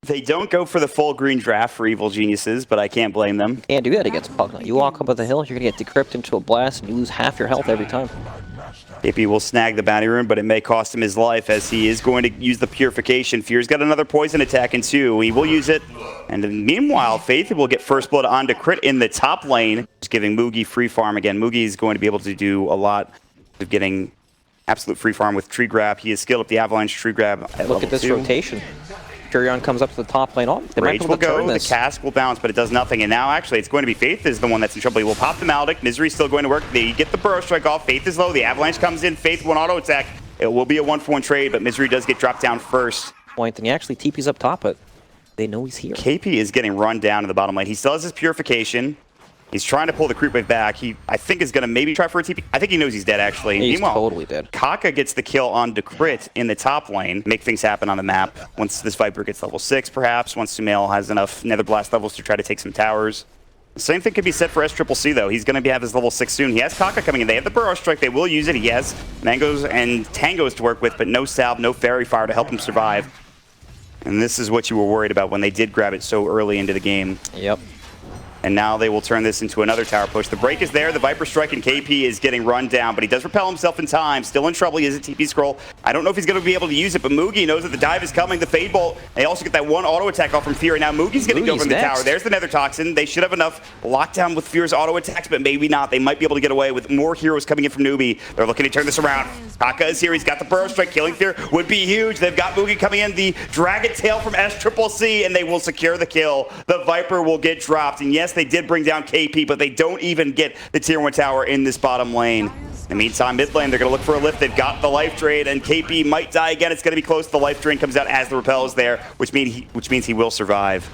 They don't go for the full green draft for Evil Geniuses, but I can't blame them. Can't do that against Pugna. You walk up the hill, you're going to get decrypted into a blast, and you lose half your health every time. KP will snag the bounty rune, but it may cost him his life as he is going to use the purification. Fear's got another poison attack in 2. He will use it. And meanwhile, Faith will get first blood onto Crit in the top lane, just giving Moogie free farm again. Moogie is going to be able to do a lot of getting absolute free farm with tree grab. He has skilled up the avalanche tree grab at Look at this 2. rotation. Furion comes up to the top lane. Oh, they Rage might be will able to turn go, the this. cask will bounce, but it does nothing. And now, actually, it's going to be Faith is the one that's in trouble. He will pop the Maledict. Misery's still going to work. They get the Burrow Strike off. Faith is low. The Avalanche comes in. Faith one auto attack. It will be a 1-for-1 trade, but Misery does get dropped down first. And he actually TP's up top, but they know he's here. KP is getting run down in the bottom lane. He still has his purification. He's trying to pull the creep wave back. He, I think, is going to maybe try for a TP. I think he knows he's dead, actually. He's Meanwhile, totally dead. Kaka gets the kill on Crit in the top lane. Make things happen on the map. Once this Viper gets level 6, perhaps. Once Sumail has enough Nether Blast levels to try to take some towers. The same thing could be said for SCCC, though. He's going to have his level 6 soon. He has Kaka coming in. They have the Burrow Strike. They will use it. He has Mangoes and Tangos to work with, but no Salve, no Fairy Fire to help him survive. And this is what you were worried about when they did grab it so early into the game. Yep. And now they will turn this into another tower push. The break is there. The Viper Strike and KP is getting run down, but he does repel himself in time. Still in trouble. He has a TP scroll. I don't know if he's going to be able to use it, but Moogie knows that the dive is coming. The Fade Bolt. They also get that one auto attack off from Fear. And now Moogie's going to go from the tower. There's the Nether Toxin. They should have enough lockdown with Fear's auto attacks, but maybe not. They might be able to get away with more heroes coming in from NEWBEE. They're looking to turn this around. Kaka is here. He's got the Burrow Strike. Killing Fear would be huge. They've got Moogie coming in. The Dragon Tail from SCCC, and they will secure the kill. The Viper will get dropped. And yes, they did bring down KP, but they don't even get the tier 1 tower in this bottom lane. In the meantime, mid lane, they're going to look for a lift. They've got the life drain, and KP might die again. It's going to be close. The life drain comes out as the repel is there, which means he will survive.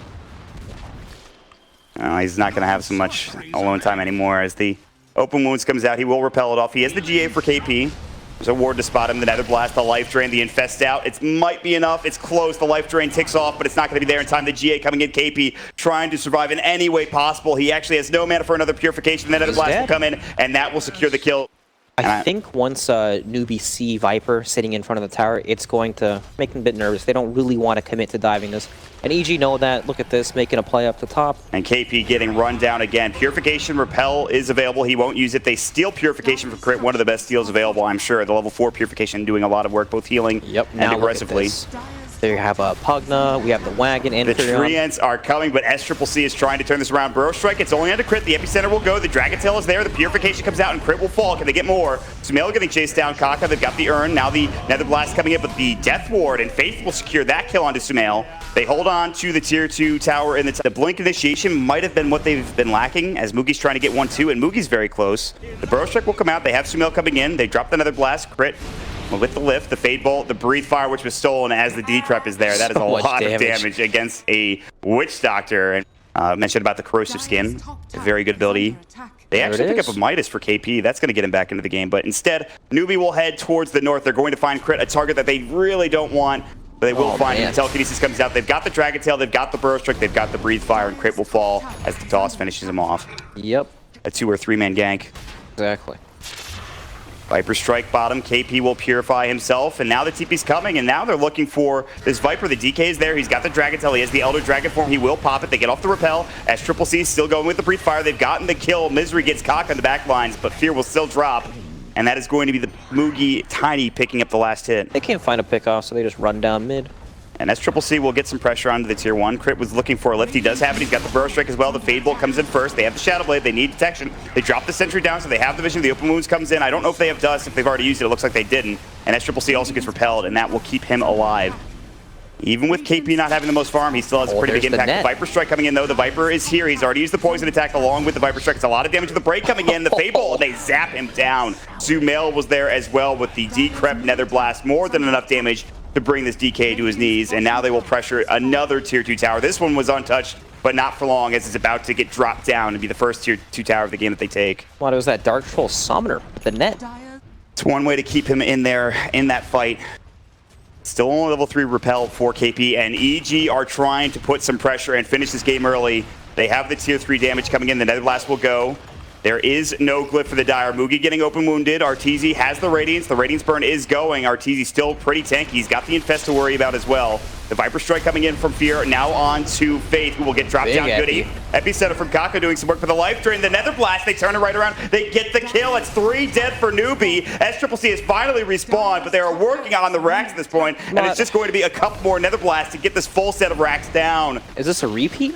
He's not going to have so much alone time anymore. As the open wounds comes out, he will repel it off. He has the GA for KP. There's a ward to spot him. The Nether Blast, the life drain, the infest out. It might be enough. It's close. The life drain ticks off, but it's not going to be there in time. The GA coming in. KP trying to survive in any way possible. He actually has no mana for another purification. The Nether Blast will come in, and that will secure the kill. I think once NEWBEE see Viper sitting in front of the tower, it's going to make them a bit nervous. They don't really want to commit to diving this. And EG know that. Look at this, making a play up the top. And KP getting run down again. Purification Repel is available. He won't use it. They steal Purification for Crit, one of the best steals available, I'm sure. The level 4 Purification doing a lot of work, both healing and aggressively. There you have Pugna, we have the Wagon, and the Treants are coming, but SCCC is trying to turn this around. Burrow Strike, it's only under Crit. The Epicenter will go. The Dragon Tail is there. The Purification comes out, and Crit will fall. Can they get more? Sumail getting chased down. Kaka, they've got the Urn. Now the Nether Blast coming in, but the Death Ward, and Faith will secure that kill onto Sumail. They hold on to the tier 2 tower, and the Blink Initiation might have been what they've been lacking, as Moogie's trying to get 1-2, and Moogie's very close. The Burrow Strike will come out. They have Sumail coming in. They drop the Nether Blast. Crit with the lift, the Fade Bolt, the Breathe Fire, which was stolen as the D-Trap is there. That is a lot of damage against a Witch Doctor. And mentioned about the Corrosive Skin. A very good ability. They actually pick up a Midas for KP. That's going to get him back into the game. But instead, NEWBEE will head towards the north. They're going to find Crit, a target that they really don't want. But they will find him. Telekinesis comes out. They've got the Dragon Tail. They've got the Burrow Strike. They've got the Breathe Fire. And Crit will fall as the toss finishes him off. Yep. A 2 or 3 man gank. Exactly. Viper Strike bottom, KP will purify himself, and now the TP's coming, and now they're looking for this Viper. The DK is there, he's got the Dragon Tail, he has the Elder Dragon form, he will pop it, they get off the repel. SCCC is still going with the Breathe Fire, they've gotten the kill. Misery gets Kaka on the back lines, but Fear will still drop, and that is going to be the Moogie Tiny picking up the last hit. They can't find a pick off, so they just run down mid. And SCCC will get some pressure onto the tier 1. Crit was looking for a lift. He does have it. He's got the Burrow Strike as well. The Fade Bolt comes in first. They have the Shadow Blade. They need detection. They drop the Sentry down, so they have the vision. The Open Wounds comes in. I don't know if they have Dust. If they've already used it, it looks like they didn't. And SCCC also gets repelled, and that will keep him alive. Even with KP not having the most farm, he still has a pretty big impact. The Viper Strike coming in, though. The Viper is here. He's already used the Poison attack along with the Viper Strike. It's a lot of damage to the break coming in. The Fade Bolt, they zap him down. Sumail was there as well with the Decrep Nether Blast. More than enough damage to bring this DK to his knees, and now they will pressure another tier 2 tower. This one was untouched, but not for long, as it's about to get dropped down and be the first tier 2 tower of the game that they take. Well, it was that Dark Troll Summoner, the net. It's one way to keep him in there, in that fight. Still only level 3 repel for KP, and EG are trying to put some pressure and finish this game early. They have the tier 3 damage coming in. The Nether Blast will go. There is no glyph for the Dire. Moogie getting open wounded. Arteezy has the Radiance. The Radiance burn is going. Arteezy still pretty tanky. He's got the Infest to worry about as well. The Viper Strike coming in from Fear, now on to Faith, who will get dropped down. Goody. Epicenter from Kaka doing some work for the Life Drain. The Nether Blast, they turn it right around. They get the kill. It's 3 dead for NEWBEE. SCCC has finally respawned, but they are working on the racks at this point, and it's just going to be a couple more Nether Blasts to get this full set of racks down. Is this a repeat?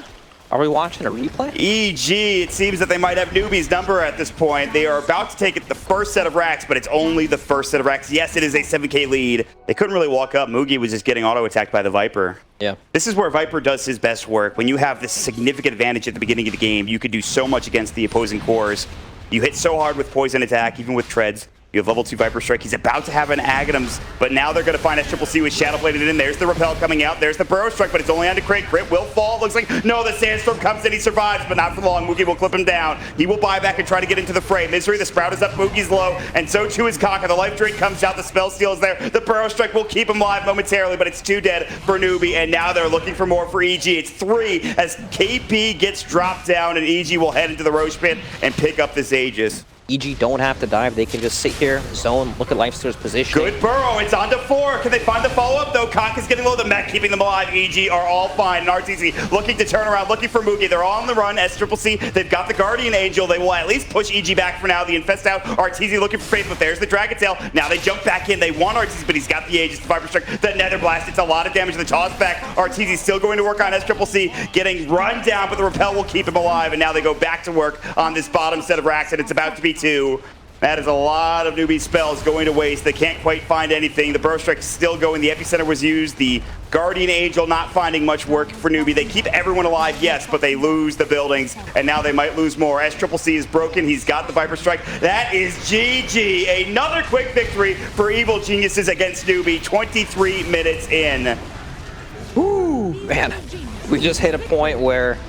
Are we watching a replay? EG, it seems that they might have NEWBEE's number at this point. They are about to take it the first set of racks, but it's only the first set of racks. Yes, it is a 7K lead. They couldn't really walk up. Mugi was just getting auto-attacked by the Viper. Yeah. This is where Viper does his best work. When you have this significant advantage at the beginning of the game, you can do so much against the opposing cores. You hit so hard with Poison Attack, even with Treads. You have level 2 Viper Strike. He's about to have an Aghanims, but now they're going to find SCCC with Shadow Bladed in. There's the Repel coming out. There's the Burrow Strike, but it's only on to Crit. Crit will fall. Looks like, no, the Sandstorm comes in. He survives, but not for long. Mugi will clip him down. He will buy back and try to get into the fray. Misery, the Sprout is up. Mugi's low, and so too is Kaka. The Life Drain comes out. The Spell Steal is there. The Burrow Strike will keep him alive momentarily, but it's 2 dead for NEWBEE, and now they're looking for more for EG. It's 3 as KP gets dropped down, and EG will head into the Roche Pit and pick up this Aegis. EG don't have to dive. They can just sit here, zone, look at Lifesteal's position. Good burrow. It's on to 4. Can they find the follow-up, though? Kaka's getting low. The mech keeping them alive. EG are all fine. And RTZ looking to turn around, looking for Mugi. They're all on the run. SCCC, they've got the Guardian Angel. They will at least push EG back for now. The Infest out. RTZ looking for Faith, but there's the Dragon Tail. Now they jump back in. They want RTZ, but he's got the Aegis, the Viper Strike, the Nether Blast. It's a lot of damage to the toss back. RTZ still going to work on SCCC, getting run down, but the Repel will keep him alive. And now they go back to work on this bottom set of racks, and it's about to be 2. That is a lot of NEWBEE spells going to waste. They can't quite find anything. The Burrow Strike is still going. The Epicenter was used. The Guardian Angel not finding much work for NEWBEE. They keep everyone alive, yes, but they lose the buildings, and now they might lose more. SCCC is broken. He's got the Viper Strike. That is GG. Another quick victory for Evil Geniuses against NEWBEE. 23 minutes in. Ooh, man. We just hit a point where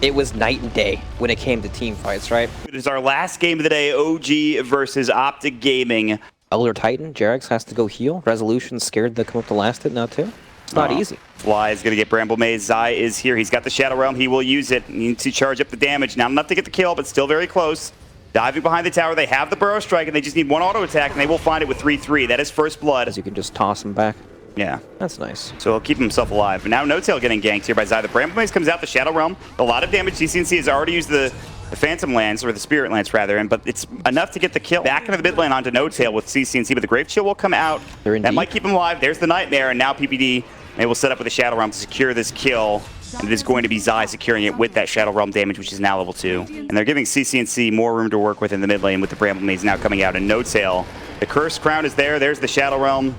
it was night and day when it came to team fights, right? It is our last game of the day, OG versus OpTic Gaming. Elder Titan, Jerax has to go heal. Resolution scared to come up to last it now too. It's not easy. Fly is going to get Bramble Maze. Zai is here. He's got the Shadow Realm. He will use it. Needs to charge up the damage. Not enough to get the kill, but still very close. Diving behind the tower. They have the Burrow Strike, and they just need one auto attack, and they will find it with 3-3. That is first blood. As you can just toss him back. Yeah. That's nice. So he'll keep himself alive. But now No-Tail getting ganked here by Zai. The Bramble Maze comes out, the Shadow Realm. A lot of damage. CCNC has already used the Phantom Lance, or the Spirit Lance rather, but it's enough to get the kill. Back into the mid lane onto No-Tail with CCNC, but the Grave Chill will come out. That might keep him alive. There's the Nightmare, and now PPD, they will set up with the Shadow Realm to secure this kill. And it is going to be Zai securing it with that Shadow Realm damage, which is now level 2. And they're giving CCNC more room to work with in the mid lane with the Bramble Maze now coming out, and No-Tail. The Cursed Crown is there. There's the Shadow Realm.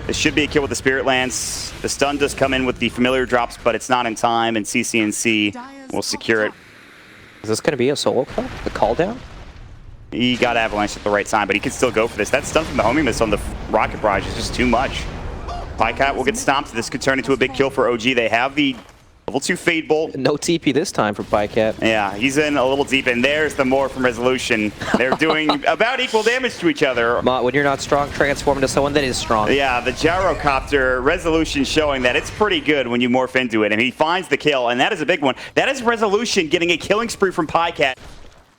This should be a kill with the Spirit Lance. The stun does come in with the familiar drops, but it's not in time, and CCNC will secure it. Is this going to be a solo kill? The call down? He got Avalanche at the right time, but he can still go for this. That stun from the homing miss on the Rocket Barrage is just too much. Pycat will get stomped. This could turn into a big kill for OG. They have the level 2 Fade Bolt. No TP this time for Pycat. Yeah, he's in a little deep, and there's the more from Resolution. They're doing about equal damage to each other. Maut, when you're not strong, transform into someone that is strong. Yeah, the Gyrocopter Resolution showing that it's pretty good when you morph into it, and he finds the kill, and that is a big one. That is Resolution getting a killing spree from Pycat.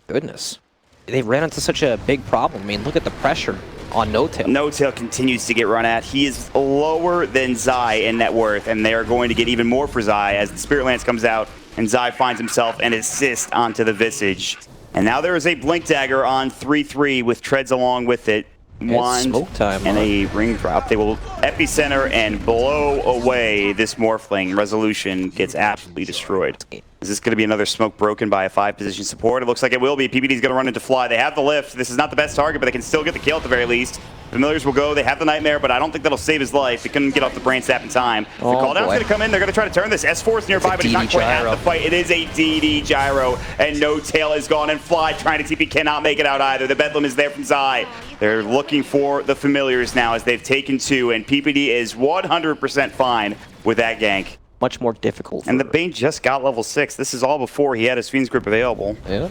Goodness. They ran into such a big problem. I mean, look at the pressure on No-Tail. No-Tail continues to get run at. He is lower than Zai in net worth, and they are going to get even more for Zai as the Spirit Lance comes out, and Zai finds himself an assist onto the Visage. And now there is a Blink Dagger on 3-3 with Treads along with it. Wand smoke time, and a ring drop. They will epicenter and blow away this Morphling. Resolution gets absolutely destroyed. Is this going to be another smoke broken by a 5-position support? It looks like it will be. PPD's going to run into Fly. They have the lift. This is not the best target, but they can still get the kill at the very least. Familiars will go. They have the Nightmare, but I don't think that'll save his life. He couldn't get off the Brain Sap in time. The call down's going to come in. They're going to try to turn this. S4 is nearby, but he's not quite at the fight. It is a DD Gyro, and No-Tail is gone, and Fly trying to TP cannot make it out either. The Bedlam is there from Zai. They're looking for the Familiars now as they've taken 2, and PPD is 100% fine with that gank. Much more difficult. And the Bane just got level 6. This is all before he had his Fiend's Grip available. Yeah.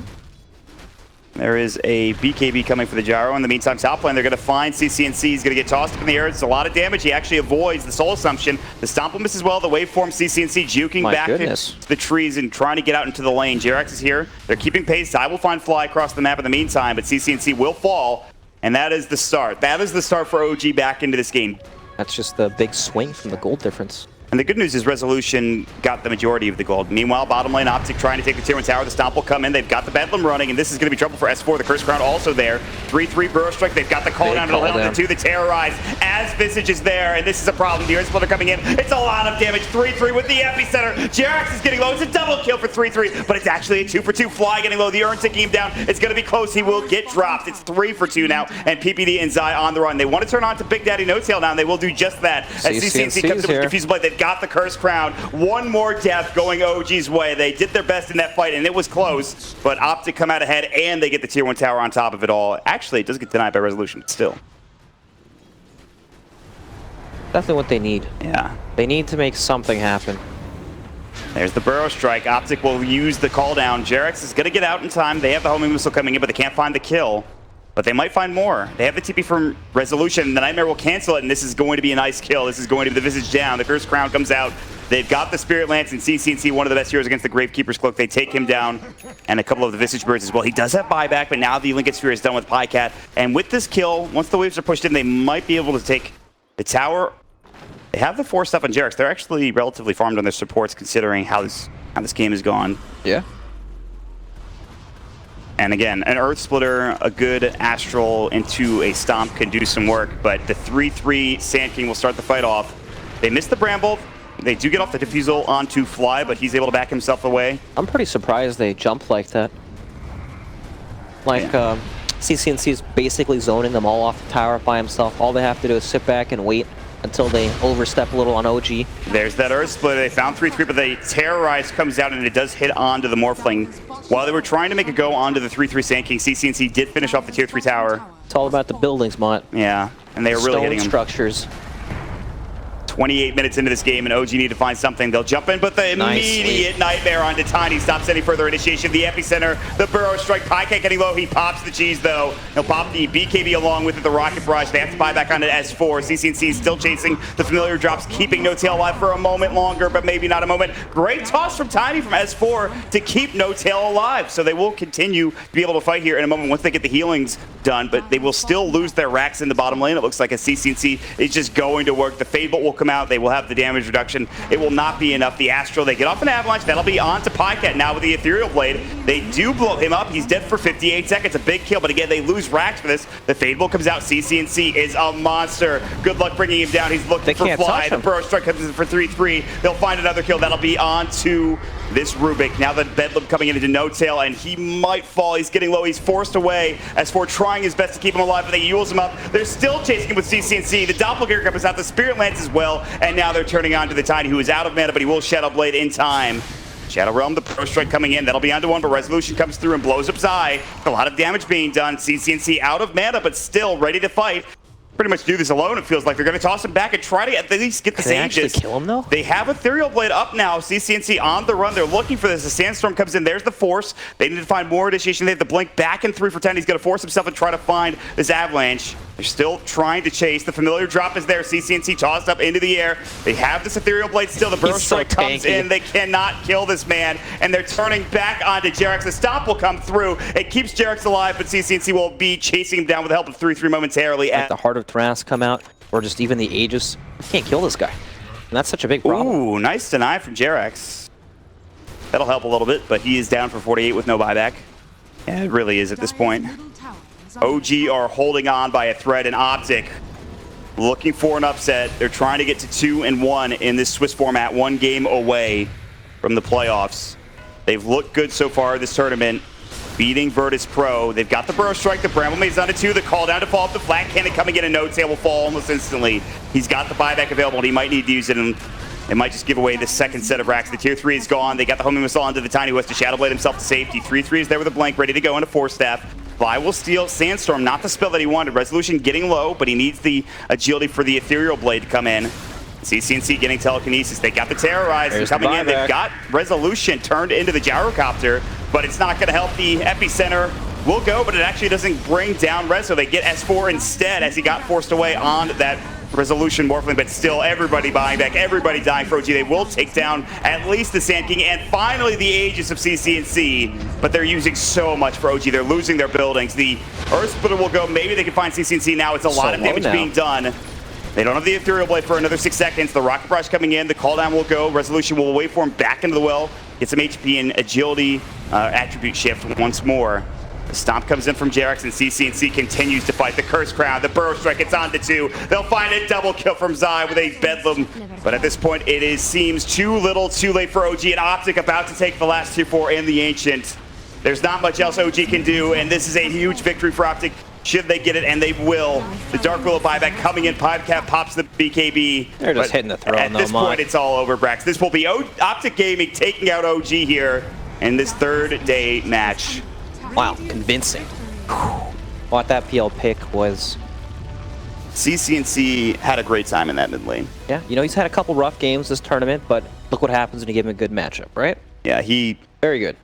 There is a BKB coming for the Gyro. In the meantime, top lane, they're going to find CCNC. He's going to get tossed up in the air. It's a lot of damage. He actually avoids the Soul Assumption. The Stomp will miss as well. The Waveform CCNC juking back to the trees and trying to get out into the lane. Jerax is here. They're keeping pace. I will find Fly across the map in the meantime, but CCNC will fall. And that is the start. That is the start for OG back into this game. That's just the big swing from the gold difference. And the good news is Resolution got the majority of the gold. Meanwhile, bottom lane, OpTic trying to take the tier 1 tower. The Stomp will come in. They've got the Bedlam running, and this is going to be trouble for S4. The Curse Crown also there. 3-3 Burrow Strike. They've got the call down. It'll help the 2. The Terrorize as Visage is there, and this is a problem. The Earth Splitter coming in. It's a lot of damage. 3-3 with the Epicenter. Jerax is getting low. It's a double kill for 3-3, but it's actually a 2-for-2. Fly getting low. The Urn taking him down. It's going to be close. He will get dropped. It's 3-for-2 now, and PPD and Zai on the run. They want to turn on to Big Daddy No Tail now, and they will do just that. As CCNC comes in with Diffusal Blade, they've got the Curse Crown. One more death going OG's way. They did their best in that fight, and it was close, but OpTic come out ahead, and they get the tier 1 tower on top of it all. Actually, it does get denied by Resolution, but still. Definitely what they need. Yeah. They need to make something happen. There's the Burrow Strike. OpTic will use the call down. Jerax is going to get out in time. They have the homing missile coming in, but they can't find the kill. But they might find more. They have the TP from Resolution. The Nightmare will cancel it, and this is going to be a nice kill. This is going to be the Visage down. The Curse Crown comes out. They've got the Spirit Lance, and CCNC, one of the best heroes against the Gravekeeper's Cloak. They take him down, and a couple of the Visage Birds as well. He does have buyback, but now the Linked Sphere is done with Pycat. And with this kill, once the waves are pushed in, they might be able to take the tower. They have the 4 stuff on Jerax. They're actually relatively farmed on their supports, considering how this game has gone. Yeah. And again, an Earth Splitter, a good Astral into a Stomp can do some work, but the 3-3 Sand King will start the fight off. They miss the Bramble. They do get off the Diffusal onto Fly, but he's able to back himself away. I'm pretty surprised they jump like that. Like, CCNC's basically zoning them all off the tower by himself. All they have to do is sit back and wait until they overstep a little on OG. There's that Earth Splitter. They found 3-3, but the Terrorize comes out, and it does hit onto the Morphling. While they were trying to make a go onto the 3-3 Sand King, CCNC did finish off the tier 3 tower. It's all about the buildings, Maut. Yeah, and they were really hitting them. Structures. 28 minutes into this game, and OG need to find something. They'll jump in, but the immediate Nightmare onto Tiny stops any further initiation. The Epicenter, the Burrow Strike. Pycat getting low. He pops the cheese, though. He'll pop the BKB along with it, the Rocket Barrage. They have to buy back onto S4. CCNC is still chasing the familiar drops, keeping No Tail alive for a moment longer, but maybe not a moment. Great toss from Tiny from S4 to keep No Tail alive. So they will continue to be able to fight here in a moment once they get the healings done, but they will still lose their racks in the bottom lane. It looks like a CCNC is just going to work. The Fade Bolt will come out. They will have the damage reduction. It will not be enough. The Astral, they get off an Avalanche. That'll be on to Pycat now with the Ethereal Blade. They do blow him up. He's dead for 58 seconds. A big kill, but again, they lose racks for this. The Fade Bolt comes out. CCNC is a monster. Good luck bringing him down. He's looking for Fly. The Burrow Strike comes in for 3-3. They'll find another kill. That'll be on to this Rubik. Now the Bedlam coming into No Tail, and he might fall. He's getting low. He's forced away. S4 trying his best to keep him alive, but they use him up. They're still chasing him with CCNC. The Doppelganger comes out. The Spirit Lance as well, and now they're turning on to the Tiny, who is out of mana, but he will Shadow Blade in time. Shadow Realm, the Pro Strike coming in. That'll be onto 1, but Resolution comes through and blows up Zai. A lot of damage being done. CCNC out of mana, but still ready to fight. Pretty much do this alone, it feels like. They're going to toss him back and try to at least get the Can they actually Aegis. kill him, though? They have Ethereal Blade up now. CCNC on the run. They're looking for this. The Sandstorm comes in. There's the Force. They need to find more initiation. They have to blink back in 3 for 10. He's going to force himself and try to find this Avalanche. They're still trying to chase. The Familiar Drop is there. CCNC tossed up into the air. They have this Ethereal Blade still. The Burrow Strike comes in. They cannot kill this man, and they're turning back onto Jerax. The Stomp will come through. It keeps Jerax alive, but CCNC will be chasing him down with the help of 3-3 momentarily. Like the Heart of Thras come out, or just even the Aegis. You can't kill this guy. And that's such a big problem. Ooh, nice deny from Jerax. That'll help a little bit, but he is down for 48 with no buyback. Yeah, it really is at this point. OG are holding on by a thread, and OpTic looking for an upset. They're trying to get to 2-1 in this Swiss format, 1 game away from the playoffs. They've looked good so far this tournament, beating Virtus Pro. They've got the Burrow Strike, the Bramble Maid's on to 2, the call down to fall off the flat cannon coming in, and No Tail will fall almost instantly. He's got the buyback available, and he might need to use it, and it might just give away the second set of racks. The tier 3 is gone. They got the homing missile onto the Tiny, who has to Shadow Blade himself to safety. 3-3 is there with a blank, ready to go into 4-staff. Fly will steal Sandstorm, not the spell that he wanted. Resolution getting low, but he needs the agility for the Ethereal Blade to come in. CCNC getting telekinesis. They got the Terrorize coming in. They've got Resolution turned into the Gyrocopter, but it's not going to help. The Epicenter will go, but it actually doesn't bring down Rezo. They get S4 instead, as he got forced away on that Resolution Morphling, but still everybody buying back, everybody dying for OG. They will take down at least the Sand King and finally the Aegis of CCNC, but they're using so much for OG. They're losing their buildings. The Earth Splitter will go. Maybe they can find CCNC now. It's a lot of damage being done. They don't have the Ethereal Blade for another 6 seconds. The Rocket Barrage coming in. The cooldown will go. Resolution will wait for him back into the well. Get some HP and agility attribute shift once more. The Stomp comes in from Jerax, and CCNC continues to fight the Curse Crown. The Burrow Strike gets on to 2. They'll find a double kill from Zai with a Bedlam. But at this point, it seems too little, too late for OG. And OpTic about to take the last 2-4 and the Ancient. There's not much else OG can do, and this is a huge victory for OpTic. Should they get it, and they will. The Dark Willow buyback coming in. Podcast pops the BKB. They're just hitting the throne, at this point, it's all over, Brax. This will be OpTic Gaming taking out OG here in this third day match. Wow, convincing. What that PL pick was. CCNC had a great time in that mid lane. Yeah, you know, he's had a couple rough games this tournament, but look what happens when you give him a good matchup, right? Yeah, he... Very good.